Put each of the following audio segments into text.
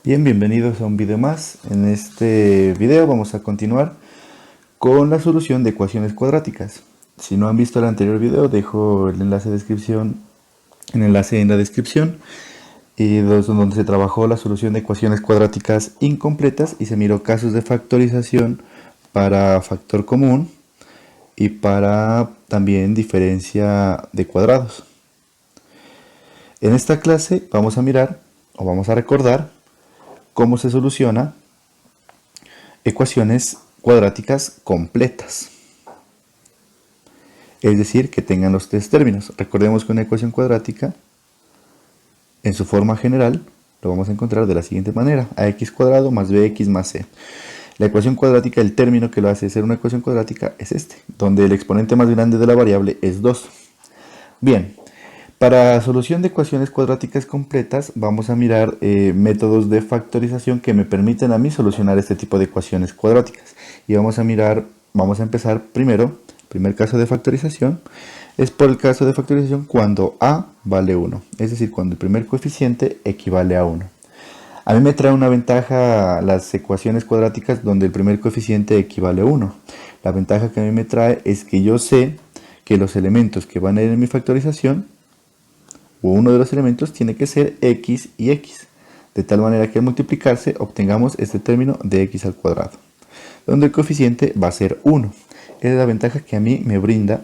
Bien, bienvenidos a un video más. En este video vamos a continuar con la solución de ecuaciones cuadráticas. Si no han visto el anterior video, dejo el enlace en la descripción, y donde se trabajó la solución de ecuaciones cuadráticas incompletas y se miró casos de factorización para factor común y para también diferencia de cuadrados. En esta clase vamos a mirar o vamos a recordar cómo se soluciona ecuaciones cuadráticas completas, es decir, que tengan los tres términos. Recordemos que una ecuación cuadrática, en su forma general, lo vamos a encontrar de la siguiente manera: ax cuadrado más bx más c. La ecuación cuadrática, el término que lo hace ser una ecuación cuadrática es este, donde el exponente más grande de la variable es 2. Bien, para solución de ecuaciones cuadráticas completas vamos a mirar métodos de factorización que me permiten a mí solucionar este tipo de ecuaciones cuadráticas. Y vamos a empezar primero. Primer caso de factorización es por el caso de factorización cuando a vale 1, es decir, cuando el primer coeficiente equivale a 1. A mí me trae una ventaja las ecuaciones cuadráticas donde el primer coeficiente equivale a 1. La ventaja que a mí me trae es que yo sé que los elementos que van a ir en mi factorización, o uno de los elementos, tiene que ser x y x, de tal manera que al multiplicarse obtengamos este término de x al cuadrado, donde el coeficiente va a ser 1. Esa es la ventaja que a mí me brinda.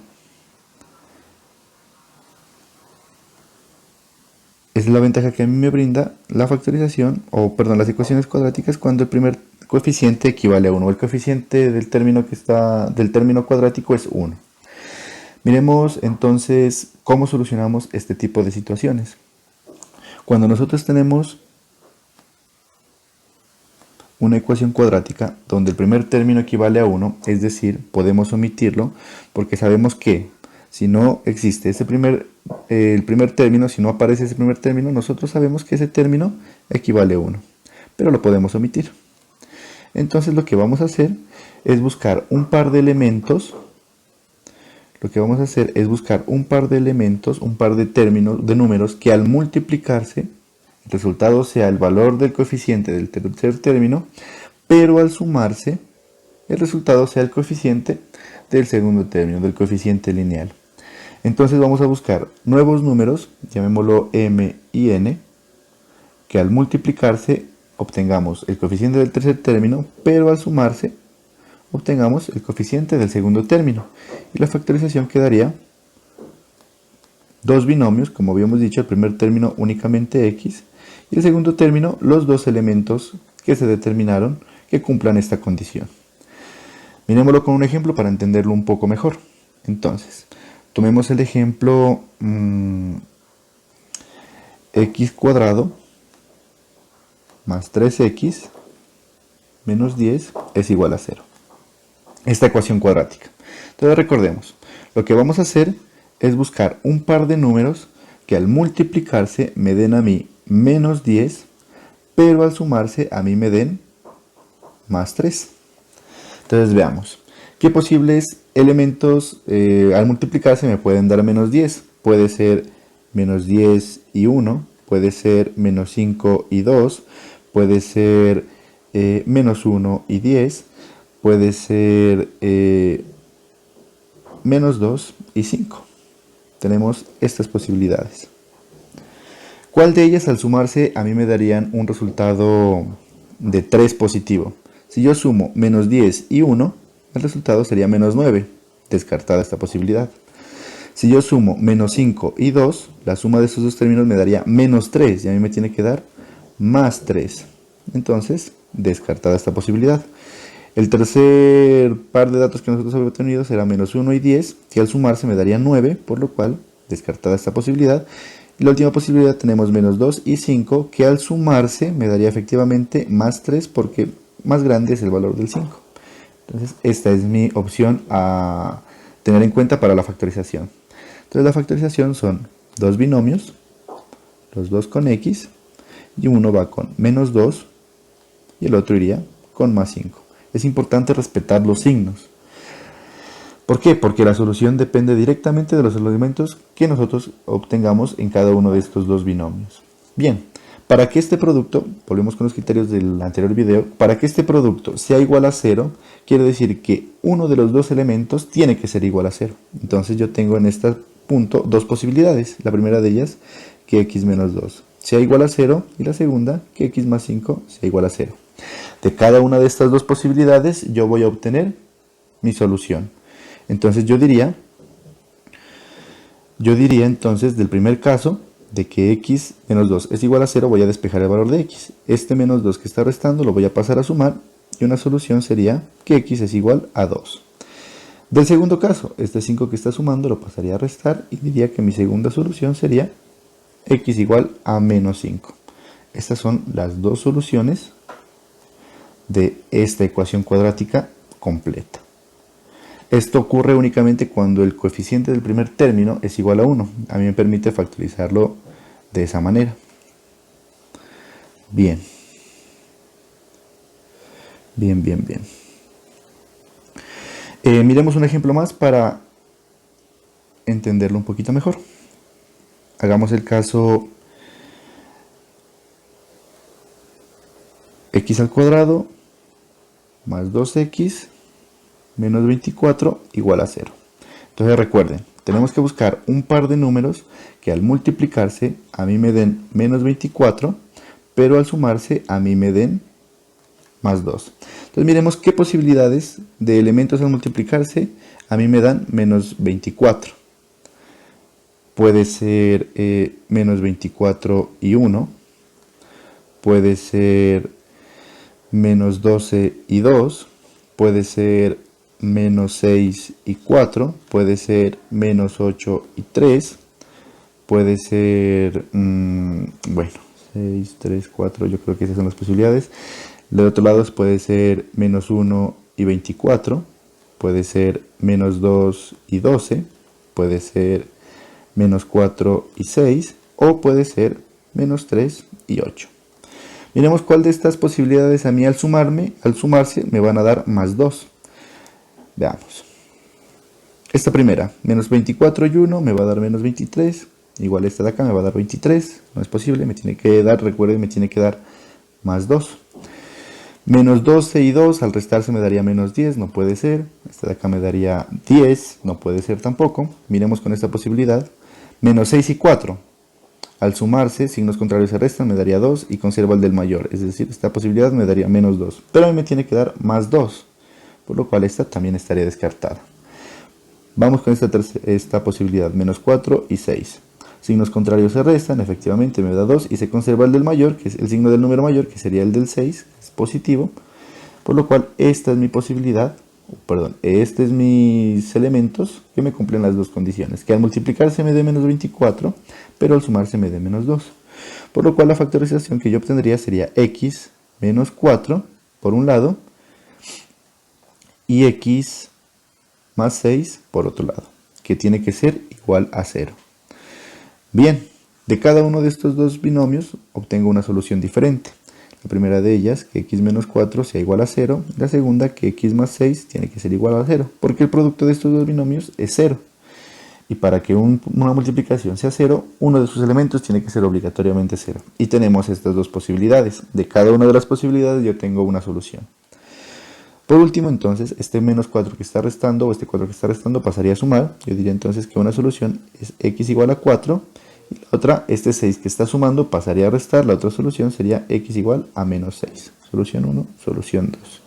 Esa es la ventaja que a mí me brinda la factorización, las ecuaciones cuadráticas cuando el primer coeficiente equivale a 1. El coeficiente del término cuadrático es 1. Miremos entonces cómo solucionamos este tipo de situaciones. Cuando nosotros tenemos una ecuación cuadrática donde el primer término equivale a 1, es decir, podemos omitirlo porque sabemos que si no existe el primer término, si no aparece ese primer término, nosotros sabemos que ese término equivale a 1, pero lo podemos omitir. Entonces lo que vamos a hacer es buscar un par de elementos. Un par de términos, de números, que al multiplicarse el resultado sea el valor del coeficiente del tercer término, pero al sumarse el resultado sea el coeficiente del segundo término, del coeficiente lineal. Entonces vamos a buscar nuevos números, llamémoslo m y n, que al multiplicarse obtengamos el coeficiente del tercer término, pero al sumarse obtengamos el coeficiente del segundo término. Y la factorización quedaría dos binomios, como habíamos dicho, el primer término únicamente x y el segundo término los dos elementos que se determinaron que cumplan esta condición. Miremoslo con un ejemplo para entenderlo un poco mejor. Entonces, tomemos el ejemplo x cuadrado más 3x menos 10 es igual a 0. Esta ecuación cuadrática. Entonces recordemos, lo que vamos a hacer es buscar un par de números que al multiplicarse me den a mí menos 10, pero al sumarse a mí me den más 3. Entonces veamos, ¿qué posibles elementos al multiplicarse me pueden dar menos 10? Puede ser menos 10 y 1, puede ser menos 5 y 2, puede ser menos 1 y 10, puede ser menos 2 y 5. Tenemos estas posibilidades. ¿Cuál de ellas al sumarse a mí me darían un resultado de 3 positivo? Si yo sumo menos 10 y 1, el resultado sería menos 9, descartada esta posibilidad. Si yo sumo menos 5 y 2, la suma de esos dos términos me daría menos 3 y a mí me tiene que dar más 3. Entonces, descartada esta posibilidad. El tercer par de datos que nosotros habíamos obtenido será menos 1 y 10, que al sumarse me daría 9, por lo cual descartada esta posibilidad. Y la última posibilidad tenemos menos 2 y 5, que al sumarse me daría efectivamente más 3, porque más grande es el valor del 5. Entonces esta es mi opción a tener en cuenta para la factorización. Entonces la factorización son dos binomios, los dos con x, y uno va con menos 2 y el otro iría con más 5. Es importante respetar los signos. ¿Por qué? Porque la solución depende directamente de los elementos que nosotros obtengamos en cada uno de estos dos binomios. Bien, Para que este producto, volvemos con los criterios del anterior video, para que este producto sea igual a 0, quiere decir que uno de los dos elementos tiene que ser igual a 0. Entonces yo tengo en este punto dos posibilidades. La primera de ellas, que x menos 2 sea igual a 0, y la segunda, que x más 5 sea igual a 0. De cada una de estas dos posibilidades yo voy a obtener mi solución. Entonces yo diría entonces del primer caso, de que x menos 2 es igual a 0, voy a despejar el valor de x. Este menos 2 que está restando lo voy a pasar a sumar, y una solución sería que x es igual a 2. Del segundo caso, este 5 que está sumando lo pasaría a restar, y diría que mi segunda solución sería x igual a menos 5. Estas son las dos soluciones de esta ecuación cuadrática completa. Esto ocurre únicamente cuando el coeficiente del primer término es igual a 1. A mí me permite factorizarlo de esa manera. Bien. Bien. Miremos un ejemplo más para entenderlo un poquito mejor. Hagamos el caso x al cuadrado más 2x menos 24 igual a 0. Entonces recuerden, tenemos que buscar un par de números que al multiplicarse a mí me den menos 24, pero al sumarse a mí me den más 2. Entonces miremos qué posibilidades de elementos al multiplicarse a mí me dan menos 24. Puede ser menos 24 y 1, puede ser menos 12 y 2, puede ser menos 6 y 4, puede ser menos 8 y 3, puede ser, bueno, 6, 3, 4, yo creo que esas son las posibilidades. De otro lado puede ser menos 1 y 24, puede ser menos 2 y 12, puede ser menos 4 y 6, o puede ser menos 3 y 8. Miremos cuál de estas posibilidades a mí al sumarse me van a dar más 2. Veamos. Esta primera, menos 24 y 1 me va a dar menos 23. Igual esta de acá me va a dar 23. No es posible, me tiene que dar, recuerden, me tiene que dar más 2. Menos 12 y 2 al restarse me daría menos 10, no puede ser. Esta de acá me daría 10, no puede ser tampoco. Miremos con esta posibilidad. Menos 6 y 4. Al sumarse, signos contrarios se restan, me daría 2 y conservo el del mayor. Es decir, esta posibilidad me daría menos 2. Pero a mí me tiene que dar más 2. Por lo cual esta también estaría descartada. Vamos con esta posibilidad, menos 4 y 6. Signos contrarios se restan, efectivamente me da 2 y se conserva el del mayor, que es el signo del número mayor, que sería el del 6, que es positivo. Por lo cual esta es mi posibilidad, este es mis elementos que me cumplen las dos condiciones. Que al multiplicarse me dé menos 24, pero al sumarse me dé menos 2. Por lo cual la factorización que yo obtendría sería x menos 4 por un lado, y x más 6 por otro lado, que tiene que ser igual a 0. Bien, de cada uno de estos dos binomios obtengo una solución diferente. La primera de ellas, que x menos 4 sea igual a 0. La segunda, que x más 6 tiene que ser igual a 0, porque el producto de estos dos binomios es 0. Y para que una multiplicación sea 0, uno de sus elementos tiene que ser obligatoriamente 0. Y tenemos estas dos posibilidades. De cada una de las posibilidades yo tengo una solución. Por último, entonces, este menos 4 que está restando, o este 4 que está restando, pasaría a sumar. Yo diría entonces que una solución es x igual a 4, y la otra, este 6 que está sumando, pasaría a restar. La otra solución sería x igual a menos 6. Solución 1, solución 2.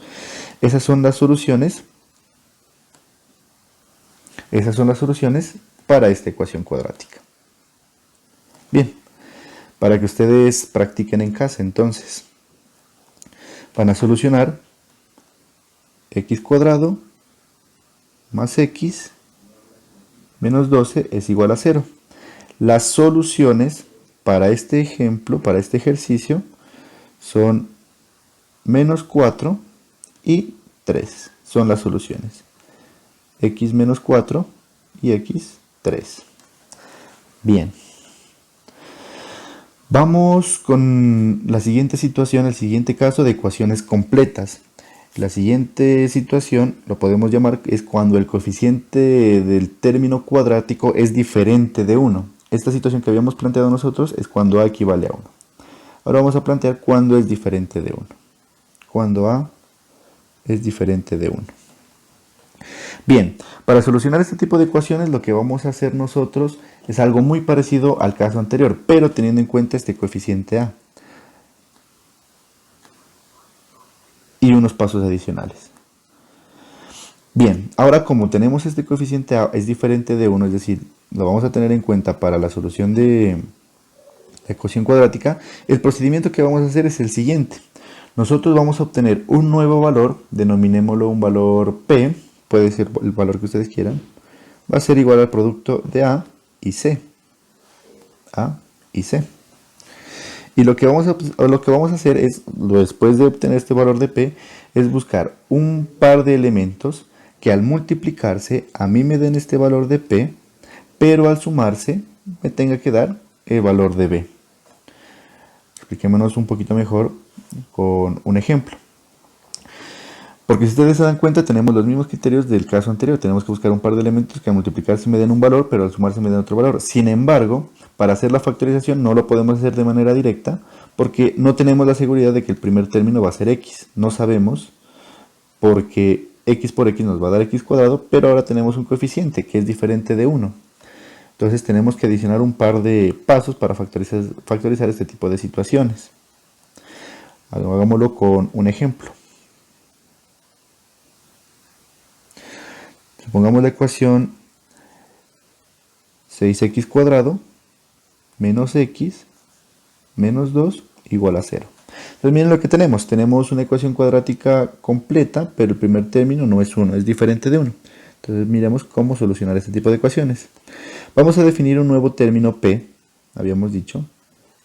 Esas son las soluciones para esta ecuación cuadrática. Bien, para que ustedes practiquen en casa, entonces, van a solucionar x cuadrado más x menos 12 es igual a 0. Las soluciones para este ejemplo, para este ejercicio, son menos 4 y 3. Son las soluciones. X menos 4 y x 3. Bien. Vamos con la siguiente situación, el siguiente caso de ecuaciones completas. La siguiente situación lo podemos llamar es cuando el coeficiente del término cuadrático es diferente de 1. Esta situación que habíamos planteado nosotros es cuando a equivale a 1. Ahora vamos a plantear cuándo es diferente de 1. Cuando A es diferente de 1. Bien, para solucionar este tipo de ecuaciones lo que vamos a hacer nosotros es algo muy parecido al caso anterior, pero teniendo en cuenta este coeficiente A y unos pasos adicionales. Bien, ahora como tenemos este coeficiente A es diferente de 1, es decir, lo vamos a tener en cuenta para la solución de la ecuación cuadrática, el procedimiento que vamos a hacer es el siguiente. Nosotros vamos a obtener un nuevo valor, denominémoslo un valor P, puede ser el valor que ustedes quieran, va a ser igual al producto de A y C. A y C. Y lo que vamos a hacer es, después de obtener este valor de P, es buscar un par de elementos que al multiplicarse a mí me den este valor de P, pero al sumarse me tenga que dar el valor de B. Expliquémonos un poquito mejor con un ejemplo. Porque si ustedes se dan cuenta, tenemos los mismos criterios del caso anterior. Tenemos que buscar un par de elementos que al multiplicarse me den un valor, pero al sumarse me den otro valor. Sin embargo, para hacer la factorización no lo podemos hacer de manera directa, porque no tenemos la seguridad de que el primer término va a ser x. No sabemos, porque x por x nos va a dar x cuadrado, pero ahora tenemos un coeficiente que es diferente de 1. Entonces tenemos que adicionar un par de pasos para factorizar este tipo de situaciones. Hagámoslo con un ejemplo. Pongamos la ecuación 6x cuadrado menos x menos 2 igual a 0. Entonces miren lo que tenemos. Tenemos una ecuación cuadrática completa, pero el primer término no es 1, es diferente de 1. Entonces miremos cómo solucionar este tipo de ecuaciones. Vamos a definir un nuevo término P, habíamos dicho,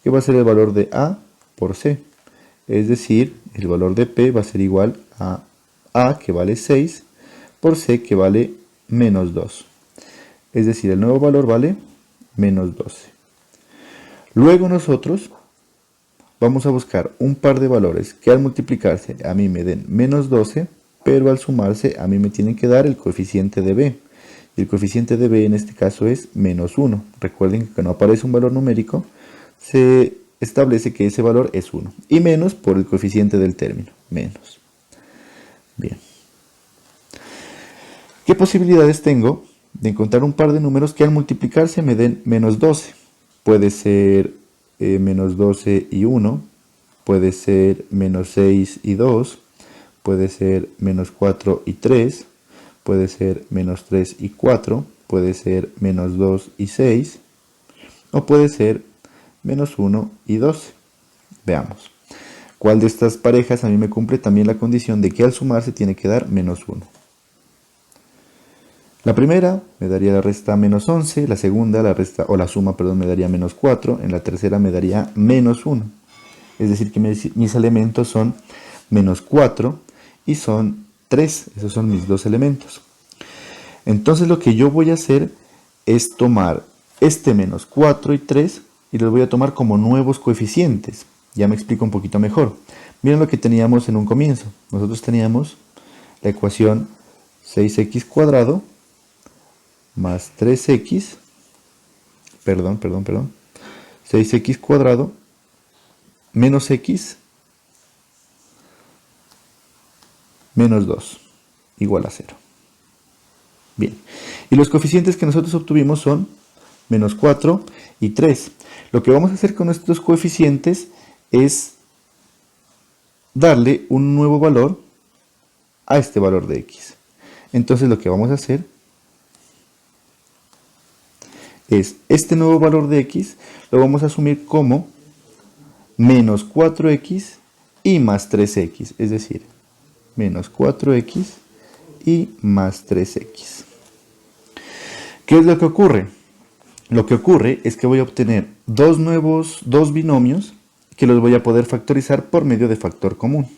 que va a ser el valor de A por C. Es decir, el valor de P va a ser igual a A, que vale 6, por C, que vale menos 2. Es decir, el nuevo valor vale menos 12. Luego nosotros vamos a buscar un par de valores que al multiplicarse a mí me den menos 12, pero al sumarse a mí me tienen que dar el coeficiente de B. Y el coeficiente de B en este caso es menos 1. Recuerden que cuando aparece un valor numérico, se establece que ese valor es 1. Y menos por el coeficiente del término, menos. Bien. ¿Qué posibilidades tengo de encontrar un par de números que al multiplicarse me den menos 12? Puede ser menos 12 y 1, puede ser menos 6 y 2, puede ser menos 4 y 3, puede ser menos 3 y 4, puede ser menos 2 y 6, o puede ser menos 1 y 12. Veamos. ¿Cuál de estas parejas a mí me cumple también la condición de que al sumarse tiene que dar menos 1? La primera me daría la resta menos 11, la segunda la suma me daría menos 4, en la tercera me daría menos 1. Es decir que mis elementos son menos 4 y son 3, esos son mis dos elementos. Entonces lo que yo voy a hacer es tomar este menos 4 y 3 y los voy a tomar como nuevos coeficientes. Ya me explico un poquito mejor. Miren lo que teníamos en un comienzo. Nosotros teníamos la ecuación 6x cuadrado más 3x, 6x cuadrado menos x menos 2 igual a 0. Bien, y los coeficientes que nosotros obtuvimos son menos 4 y 3. Lo que vamos a hacer con estos coeficientes es darle un nuevo valor a este valor de x. Entonces lo que vamos a hacer es este nuevo valor de x lo vamos a asumir como menos 4x y más 3x, es decir, menos 4x y más 3x. ¿Qué es lo que ocurre? Lo que ocurre es que voy a obtener dos binomios que los voy a poder factorizar por medio de factor común.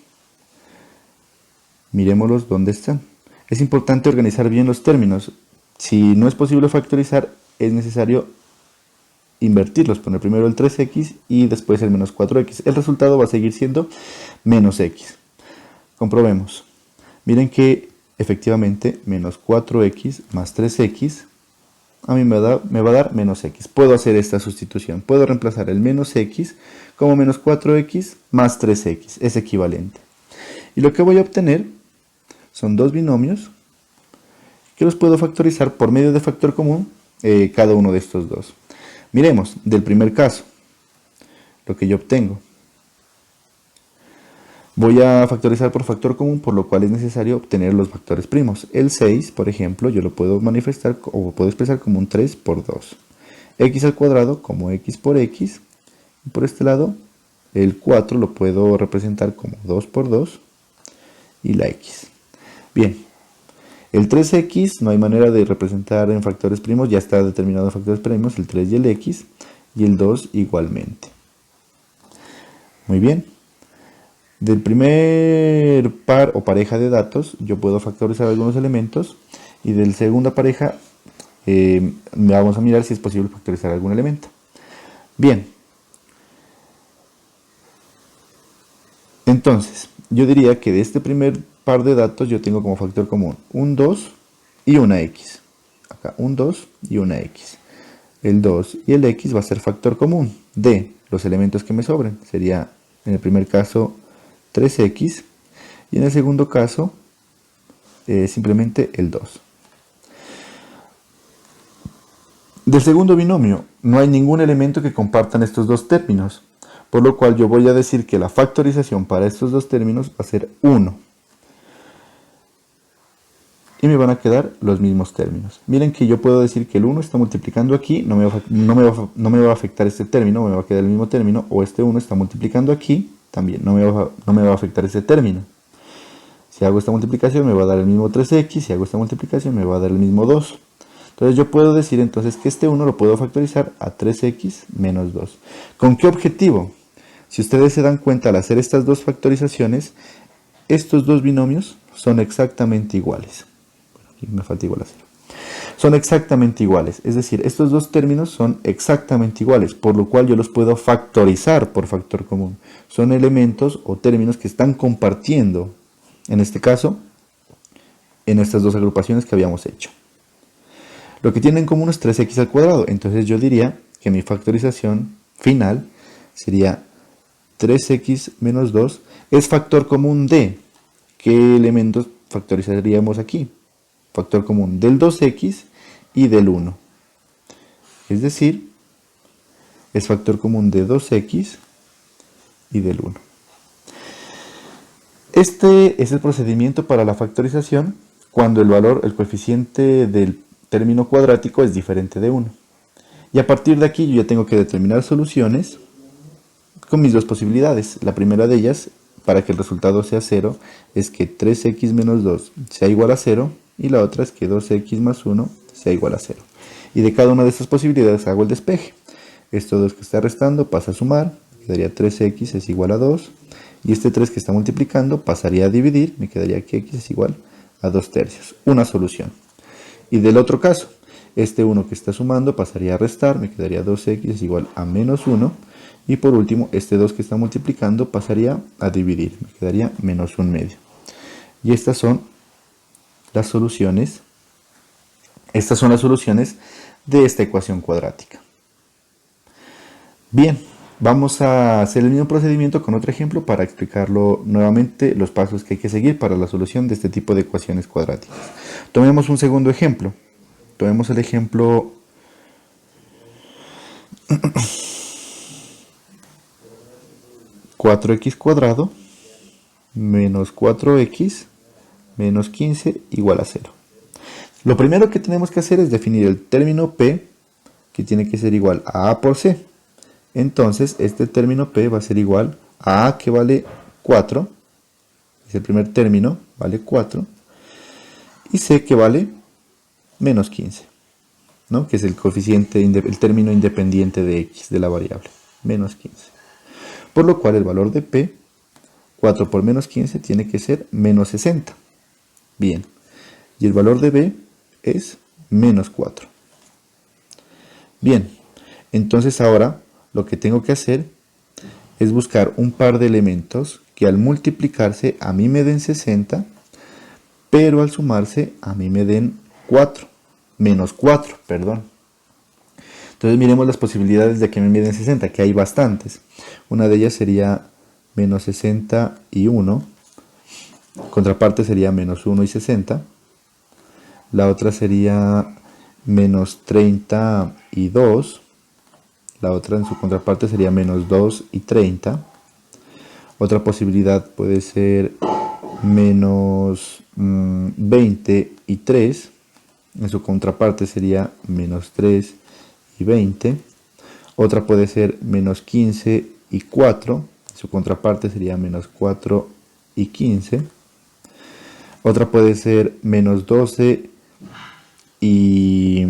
Miremoslos dónde están. Es importante organizar bien los términos. Si no es posible factorizar, es necesario invertirlos, poner primero el 3x y después el menos 4x. El resultado va a seguir siendo menos x. Comprobemos. Miren que efectivamente menos 4x más 3x a mí me va a dar menos x. Puedo hacer esta sustitución. Puedo reemplazar el menos x como menos 4x más 3x. Es equivalente. Y lo que voy a obtener son dos binomios que los puedo factorizar por medio de factor común cada uno de estos dos. Miremos, del primer caso, lo que yo obtengo. Voy a factorizar por factor común, por lo cual es necesario obtener los factores primos. El 6, por ejemplo, yo lo puedo manifestar o puedo expresar como un 3 por 2. X al cuadrado como x por x. Y por este lado, el 4 lo puedo representar como 2 por 2 y la x. Bien, el 3x no hay manera de representar en factores primos, ya está determinado en factores primos, el 3 y el x, y el 2 igualmente. Muy bien. Del primer par o pareja de datos yo puedo factorizar algunos elementos, y de la segunda pareja vamos a mirar si es posible factorizar algún elemento. Bien, entonces yo diría que de este primer par de datos yo tengo como factor común un 2 y una x. Acá un 2 y una x. El 2 y el x va a ser factor común de los elementos que me sobren. Sería en el primer caso 3x y en el segundo caso simplemente el 2. Del segundo binomio no hay ningún elemento que compartan estos dos términos, por lo cual yo voy a decir que la factorización para estos dos términos va a ser 1. Y me van a quedar los mismos términos. Miren que yo puedo decir que el 1 está multiplicando aquí, no me va a afectar este término, me va a quedar el mismo término, o este 1 está multiplicando aquí, también no me va a afectar ese término. Si hago esta multiplicación me va a dar el mismo 3x, si hago esta multiplicación me va a dar el mismo 2. Entonces yo puedo decir entonces que este 1 lo puedo factorizar a 3x menos 2. ¿Con qué objetivo? Si ustedes se dan cuenta al hacer estas dos factorizaciones, estos dos binomios son exactamente iguales. Aquí me falta igual a 0. Son exactamente iguales, es decir, estos dos términos son exactamente iguales, por lo cual yo los puedo factorizar por factor común. Son elementos o términos que están compartiendo, en este caso, en estas dos agrupaciones que habíamos hecho. Lo que tienen en común es 3x al cuadrado, entonces yo diría que mi factorización final sería 3x menos 2 es factor común de, ¿qué elementos factorizaríamos aquí? Factor común del 2x y del 1. Es decir, es factor común de 2x y del 1. Este es el procedimiento para la factorización cuando el coeficiente del término cuadrático es diferente de 1. Y a partir de aquí yo ya tengo que determinar soluciones con mis dos posibilidades. La primera de ellas, para que el resultado sea 0, es que 3x menos 2 sea igual a 0, y la otra es que 2x más 1 sea igual a 0. Y de cada una de estas posibilidades hago el despeje. Esto 2 que está restando pasa a sumar, quedaría 3x es igual a 2, y este 3 que está multiplicando pasaría a dividir, me quedaría que x es igual a 2/3, una solución. Y del otro caso, este 1 que está sumando pasaría a restar, me quedaría 2x es igual a menos 1, y por último, este 2 que está multiplicando pasaría a dividir, me quedaría menos 1/2. Y estas son las soluciones de esta ecuación cuadrática. Bien, vamos a hacer el mismo procedimiento con otro ejemplo para explicarlo nuevamente, los pasos que hay que seguir para la solución de este tipo de ecuaciones cuadráticas. Tomemos un segundo ejemplo. Tomemos el ejemplo 4x cuadrado menos 4x menos 15 igual a 0. Lo primero que tenemos que hacer es definir el término P, que tiene que ser igual a A por C. Entonces, este término P va a ser igual a A, que vale 4, es el primer término, vale 4, y C, que vale menos 15, ¿no? Que es el coeficiente, el término independiente de X, de la variable, menos 15. Por lo cual el valor de P, 4 por menos 15, tiene que ser menos 60. Bien, y el valor de B es menos 4. Bien, entonces ahora lo que tengo que hacer es buscar un par de elementos que al multiplicarse a mí me den 60, pero al sumarse a mí me den 4. menos 4, perdón. Entonces miremos las posibilidades de que me den 60, que hay bastantes. Una de ellas sería menos 61, contraparte sería menos 1 y 60. La otra sería menos 32. La otra en su contraparte sería menos 2 y 30. Otra posibilidad puede ser menos 20 y 3. En su contraparte sería menos 3 y 20. Otra puede ser menos 15 y 4. En su contraparte sería menos 4 y 15. Otra puede ser menos 12 y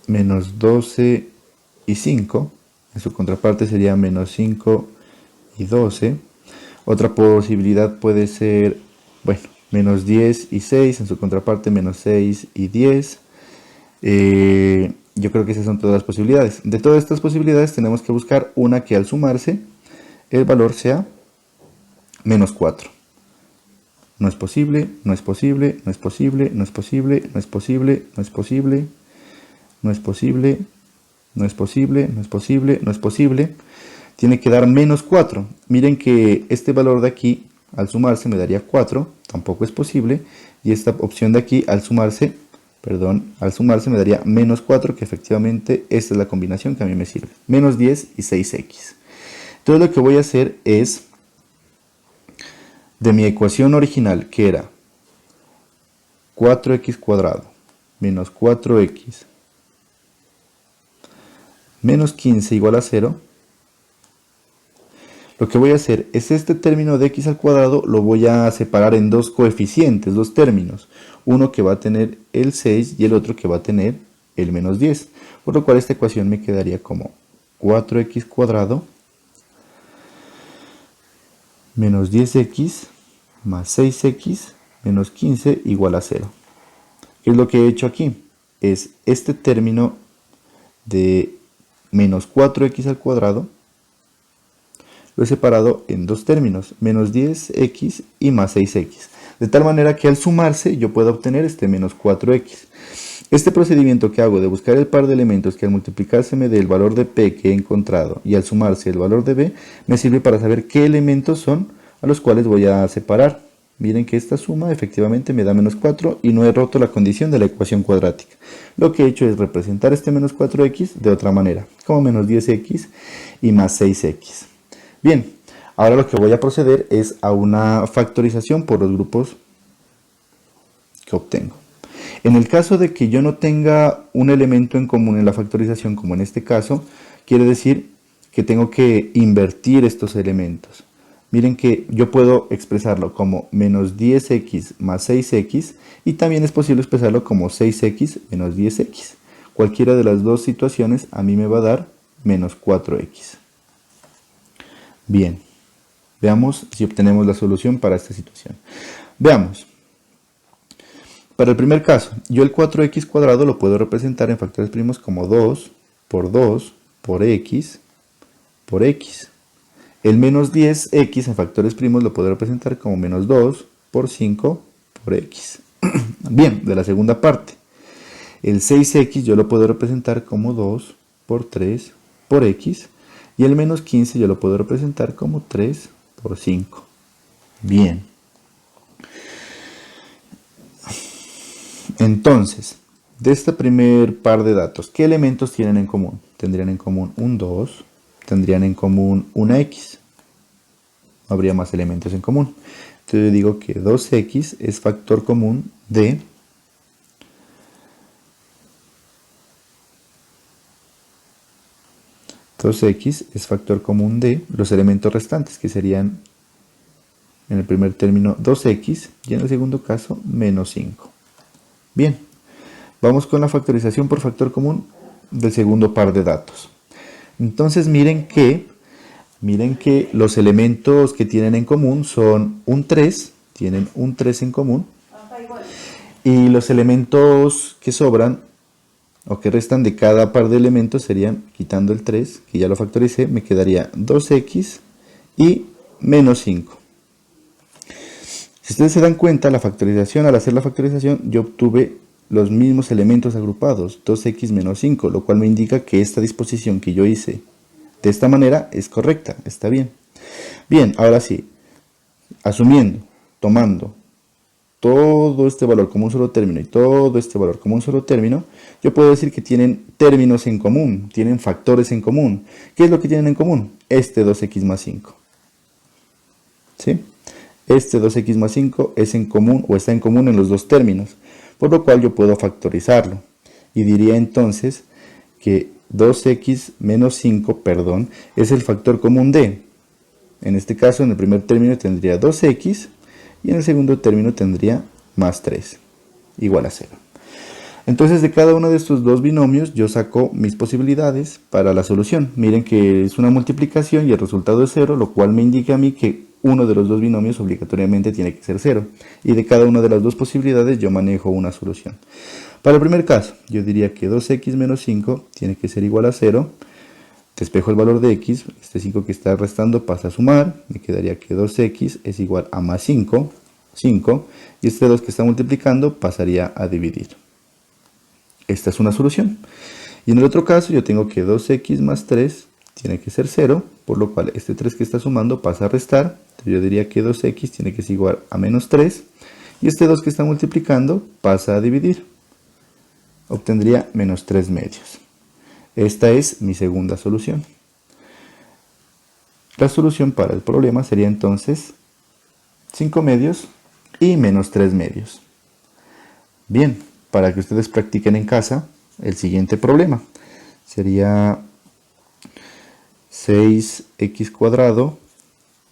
menos 12 y 5. En su contraparte sería menos 5 y 12. Otra posibilidad puede ser, bueno, menos 10 y 6. En su contraparte menos 6 y 10. Yo creo que esas son todas las posibilidades. De todas estas posibilidades tenemos que buscar una que al sumarse el valor sea menos 4. No es posible, no es posible, no es posible, no es posible, no es posible, no es posible, no es posible, no es posible, no es posible, no es posible. Tiene que dar menos 4. Miren que este valor de aquí al sumarse me daría 4, tampoco es posible. Y esta opción de aquí al sumarse me daría menos 4, que efectivamente esta es la combinación que a mí me sirve. Menos 10 y 6x. Entonces lo que voy a hacer es, de mi ecuación original, que era 4x cuadrado menos 4x menos 15 igual a 0, lo que voy a hacer es este término de x al cuadrado lo voy a separar en dos coeficientes, dos términos. Uno que va a tener el 6 y el otro que va a tener el menos 10. Por lo cual esta ecuación me quedaría como 4x cuadrado menos 10x más 6x menos 15 igual a 0. ¿Qué es lo que he hecho aquí? Es este término de menos 4x al cuadrado lo he separado en dos términos, menos 10x y más 6x. De tal manera que al sumarse yo puedo obtener este menos 4x. Este procedimiento que hago de buscar el par de elementos que al multiplicarse me dé el valor de p que he encontrado y al sumarse el valor de b, me sirve para saber qué elementos son a los cuales voy a separar. Miren que esta suma efectivamente me da menos 4 y no he roto la condición de la ecuación cuadrática. Lo que he hecho es representar este menos 4x de otra manera, como menos 10x y más 6x. Bien, ahora lo que voy a proceder es a una factorización por los grupos que obtengo. En el caso de que yo no tenga un elemento en común en la factorización, como en este caso, quiere decir que tengo que invertir estos elementos. Miren que yo puedo expresarlo como menos 10x más 6x y también es posible expresarlo como 6x menos 10x. Cualquiera de las dos situaciones a mí me va a dar menos 4x. Bien, veamos si obtenemos la solución para esta situación. Veamos. Para el primer caso, yo el 4x cuadrado lo puedo representar en factores primos como 2 por x por x. El menos 10x en factores primos lo puedo representar como menos 2 por 5 por x. Bien, de la segunda parte. El 6x yo lo puedo representar como 2 por 3 por x. Y el menos 15 yo lo puedo representar como 3 por 5. Bien. Entonces, de este primer par de datos, ¿qué elementos tienen en común? Tendrían en común un 2, tendrían en común una x. No habría más elementos en común. Entonces yo digo que 2x es factor común de 2x es factor común de los elementos restantes, que serían en el primer término 2x y en el segundo caso menos 5. Bien, vamos con la factorización por factor común del segundo par de datos. Entonces miren que los elementos que tienen en común son un 3, tienen un 3 en común, y los elementos que sobran o que restan de cada par de elementos serían, quitando el 3, que ya lo factoricé, me quedaría 2x y menos 5. Si ustedes se dan cuenta, la factorización, al hacer la factorización, yo obtuve los mismos elementos agrupados, 2x menos 5, lo cual me indica que esta disposición que yo hice de esta manera es correcta, está bien. Bien, ahora sí, asumiendo, tomando todo este valor como un solo término y todo este valor como un solo término, yo puedo decir que tienen términos en común, tienen factores en común. ¿Qué es lo que tienen en común? Este 2x más 5. ¿Sí? Este 2x más 5 es en común o está en común en los dos términos, por lo cual yo puedo factorizarlo. Y diría entonces que 2x menos 5, perdón, es el factor común de. En este caso, en el primer término tendría 2x y en el segundo término tendría más 3, igual a 0. Entonces, de cada uno de estos dos binomios yo saco mis posibilidades para la solución. Miren que es una multiplicación y el resultado es 0, lo cual me indica a mí que uno de los dos binomios obligatoriamente tiene que ser 0. Y de cada una de las dos posibilidades yo manejo una solución. Para el primer caso, yo diría que 2x menos 5 tiene que ser igual a 0. Despejo el valor de x, este 5 que está restando pasa a sumar, me quedaría que 2x es igual a más 5, y este 2 que está multiplicando pasaría a dividir. Esta es una solución. Y en el otro caso yo tengo que 2x más 3 tiene que ser 0, por lo cual este 3 que está sumando pasa a restar. Entonces yo diría que 2x tiene que ser igual a menos 3, y este 2 que está multiplicando pasa a dividir. Obtendría menos 3 medios. Esta es mi segunda solución. La solución para el problema sería entonces 5 medios y menos 3 medios. Bien, para que ustedes practiquen en casa, el siguiente problema sería 6x cuadrado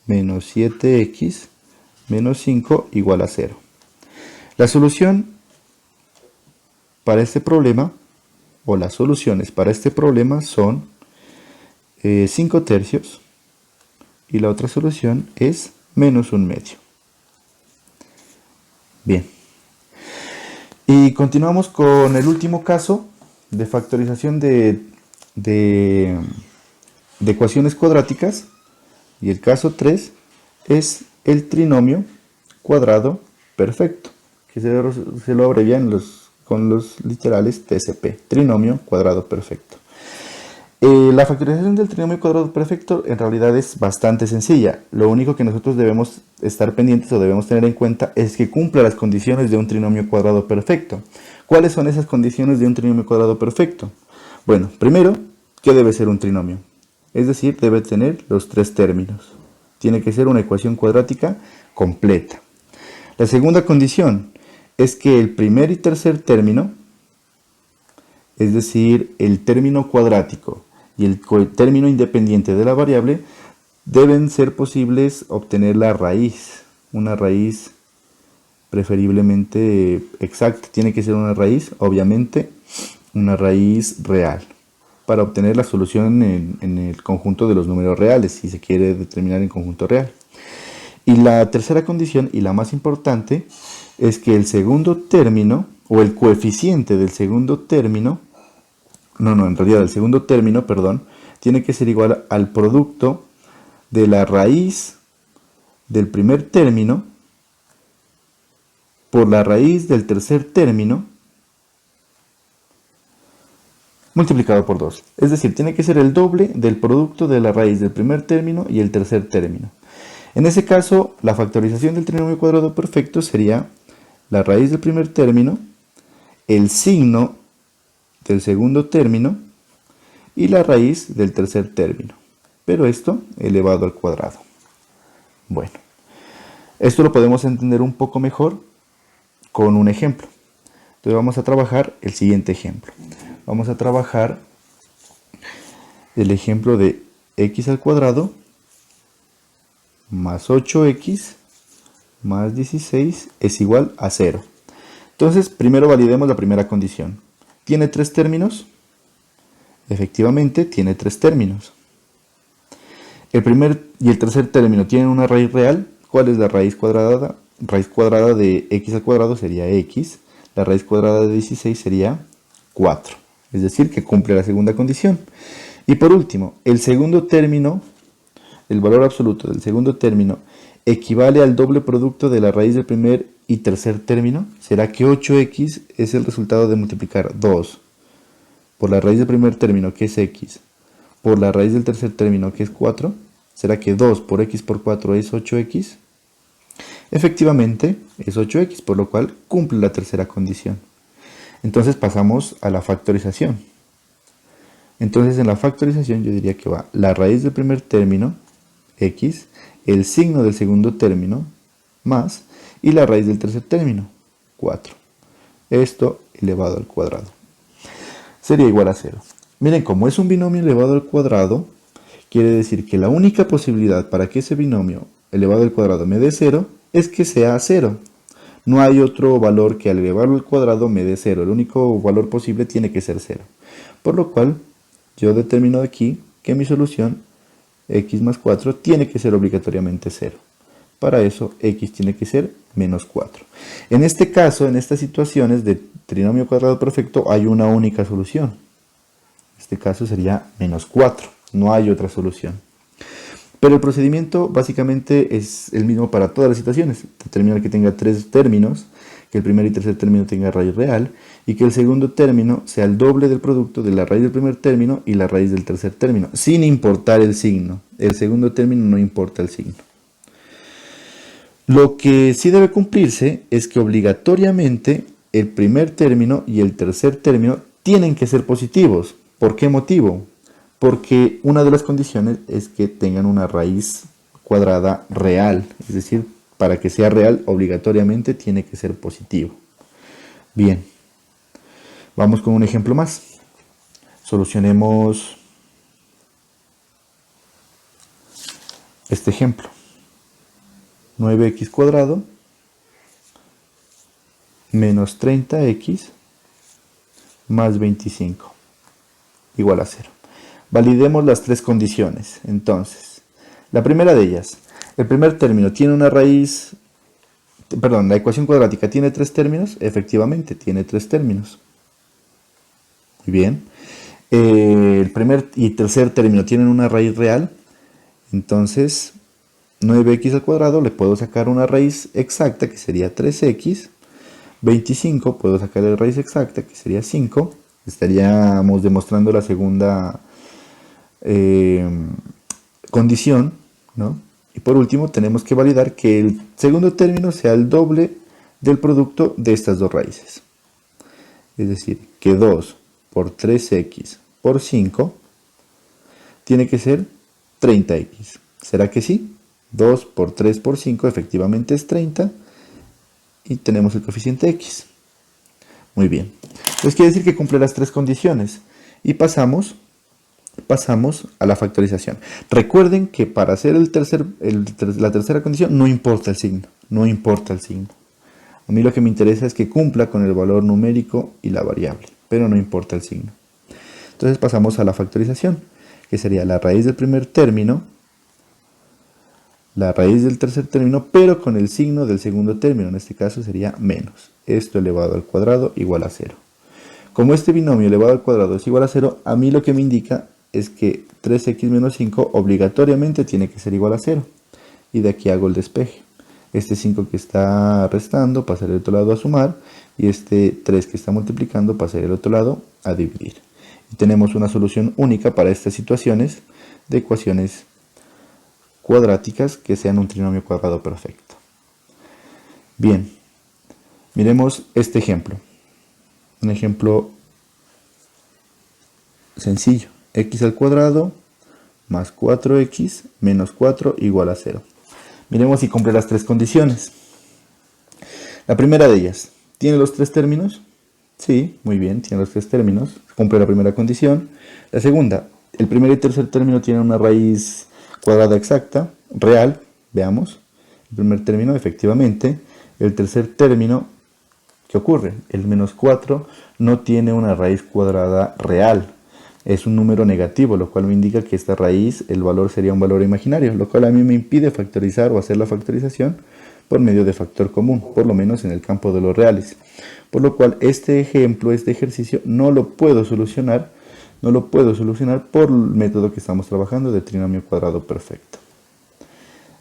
menos 7x menos 5 igual a 0. La solución para este problema, o las soluciones para este problema son 5 tercios y la otra solución es menos 1 medio. Bien. Y continuamos con el último caso de factorización de ecuaciones cuadráticas, y el caso 3 es el trinomio cuadrado perfecto, que se lo abrevian con los literales TCP, trinomio cuadrado perfecto. La factorización del trinomio cuadrado perfecto en realidad es bastante sencilla. Lo único que nosotros debemos estar pendientes o debemos tener en cuenta es que cumpla las condiciones de un trinomio cuadrado perfecto. ¿Cuáles son esas condiciones de un trinomio cuadrado perfecto? Bueno, primero, ¿qué debe ser un trinomio? Es decir, debe tener los tres términos. Tiene que ser una ecuación cuadrática completa. La segunda condición es que el primer y tercer término, es decir, el término cuadrático y el término independiente de la variable, deben ser posibles obtener la raíz, una raíz preferiblemente exacta. Tiene que ser una raíz, obviamente, una raíz real, para obtener la solución en el conjunto de los números reales, si se quiere determinar en conjunto real. Y la tercera condición, y la más importante, es que el segundo término, o el coeficiente del segundo término, el segundo término, tiene que ser igual al producto de la raíz del primer término por la raíz del tercer término multiplicado por 2. Es decir, tiene que ser el doble del producto de la raíz del primer término y el tercer término. En ese caso, la factorización del trinomio cuadrado perfecto sería la raíz del primer término, el signo del segundo término y la raíz del tercer término, pero esto elevado al cuadrado. Bueno, esto lo podemos entender un poco mejor con un ejemplo. Entonces vamos a trabajar el siguiente ejemplo. Vamos a trabajar el ejemplo de x al cuadrado más 8x más 16 es igual a 0. Entonces, primero validemos la primera condición. ¿Tiene tres términos? Efectivamente, tiene tres términos. El primer y el tercer término tienen una raíz real. ¿Cuál es la raíz cuadrada? Raíz cuadrada de x al cuadrado sería x. La raíz cuadrada de 16 sería 4. Es decir, que cumple la segunda condición. Y por último, el segundo término, el valor absoluto del segundo término equivale al doble producto de la raíz del primer y tercer término? ¿Será que 8x es el resultado de multiplicar 2 por la raíz del primer término, que es x, por la raíz del tercer término, que es 4? ¿Será que 2 por x por 4 es 8x? Efectivamente, es 8x, por lo cual cumple la tercera condición. Entonces pasamos a la factorización. Entonces en la factorización yo diría que va la raíz del primer término, x, el signo del segundo término, más, y la raíz del tercer término, 4. Esto elevado al cuadrado. Sería igual a 0. Miren, como es un binomio elevado al cuadrado, quiere decir que la única posibilidad para que ese binomio elevado al cuadrado me dé 0 es que sea 0. No hay otro valor que al elevarlo al cuadrado me dé 0. El único valor posible tiene que ser 0. Por lo cual, yo determino aquí que mi solución, x más 4, tiene que ser obligatoriamente 0. Para eso, x tiene que ser menos 4. En este caso, en estas situaciones de trinomio cuadrado perfecto, hay una única solución. En este caso sería menos 4. No hay otra solución. Pero el procedimiento básicamente es el mismo para todas las situaciones. Determinar que tenga tres términos, que el primer y tercer término tenga raíz real, y que el segundo término sea el doble del producto de la raíz del primer término y la raíz del tercer término, sin importar el signo. El segundo término no importa el signo. Lo que sí debe cumplirse es que obligatoriamente el primer término y el tercer término tienen que ser positivos. ¿Por qué motivo? Porque una de las condiciones es que tengan una raíz cuadrada real, es decir, para que sea real obligatoriamente tiene que ser positivo. Bien, vamos con un ejemplo más. Solucionemos este ejemplo. 9x cuadrado menos 30x más 25 igual a 0. Validemos las tres condiciones. Entonces, la primera de ellas, el primer término tiene una raíz, perdón, la ecuación cuadrática tiene tres términos. Efectivamente, tiene tres términos. Muy bien. El primer y tercer término tienen una raíz real. Entonces, 9x al cuadrado le puedo sacar una raíz exacta, que sería 3x. 25 puedo sacar la raíz exacta, que sería 5. Estaríamos demostrando la segunda condición, ¿no? Y por último tenemos que validar que el segundo término sea el doble del producto de estas dos raíces. Es decir, que 2 por 3x por 5 tiene que ser 30x. ¿Será que sí? 2 por 3 por 5 efectivamente es 30 y tenemos el coeficiente x. Muy bien. Entonces quiere decir que cumple las tres condiciones y pasamos a la factorización. Recuerden que para hacer la tercera condición no importa el signo. No importa el signo. A mí lo que me interesa es que cumpla con el valor numérico y la variable, pero no importa el signo. Entonces pasamos a la factorización, que sería la raíz del primer término, la raíz del tercer término, pero con el signo del segundo término. En este caso sería menos. Esto elevado al cuadrado igual a 0. Como este binomio elevado al cuadrado es igual a 0, a mí lo que me indica es que 3x menos 5 obligatoriamente tiene que ser igual a 0. Y de aquí hago el despeje. Este 5 que está restando pasa del otro lado a sumar. Y este 3 que está multiplicando pasa del otro lado a dividir. Y tenemos una solución única para estas situaciones de ecuaciones cuadráticas que sean un trinomio cuadrado perfecto. Bien, miremos este ejemplo. Un ejemplo sencillo. X al cuadrado más 4x menos 4 igual a 0. Miremos si cumple las tres condiciones. La primera de ellas, ¿tiene los tres términos? Sí, muy bien, tiene los tres términos. Cumple la primera condición. La segunda, el primer y tercer término tienen una raíz cuadrada exacta, real, veamos. El primer término, efectivamente. El tercer término, ¿qué ocurre? El menos 4 no tiene una raíz cuadrada real. Es un número negativo, lo cual me indica que esta raíz, el valor sería un valor imaginario, lo cual a mí me impide factorizar o hacer la factorización por medio de factor común, por lo menos en el campo de los reales. Por lo cual este ejemplo, este ejercicio, no lo puedo solucionar por el método que estamos trabajando de trinomio cuadrado perfecto.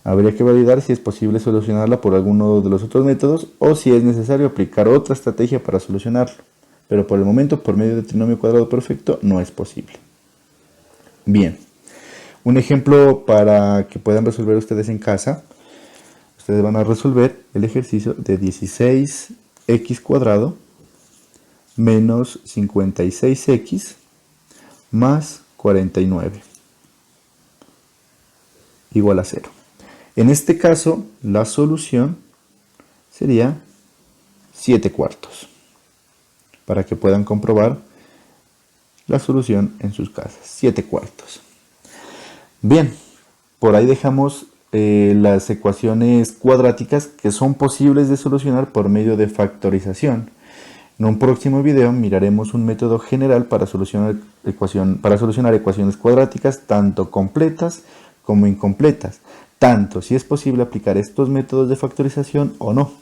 Habría que validar si es posible solucionarla por alguno de los otros métodos o si es necesario aplicar otra estrategia para solucionarlo. Pero por el momento, por medio del trinomio cuadrado perfecto, no es posible. Bien, un ejemplo para que puedan resolver ustedes en casa. Ustedes van a resolver el ejercicio de 16x cuadrado menos 56x más 49 igual a 0. En este caso, la solución sería 7/4, para que puedan comprobar la solución en sus casas, 7/4. Bien, por ahí dejamos las ecuaciones cuadráticas que son posibles de solucionar por medio de factorización. En un próximo video miraremos un método general para solucionar ecuaciones cuadráticas, tanto completas como incompletas, tanto si es posible aplicar estos métodos de factorización o no.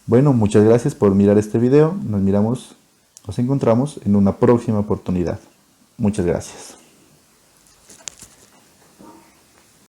Bueno, muchas gracias por mirar este video. Nos encontramos en una próxima oportunidad. Muchas gracias.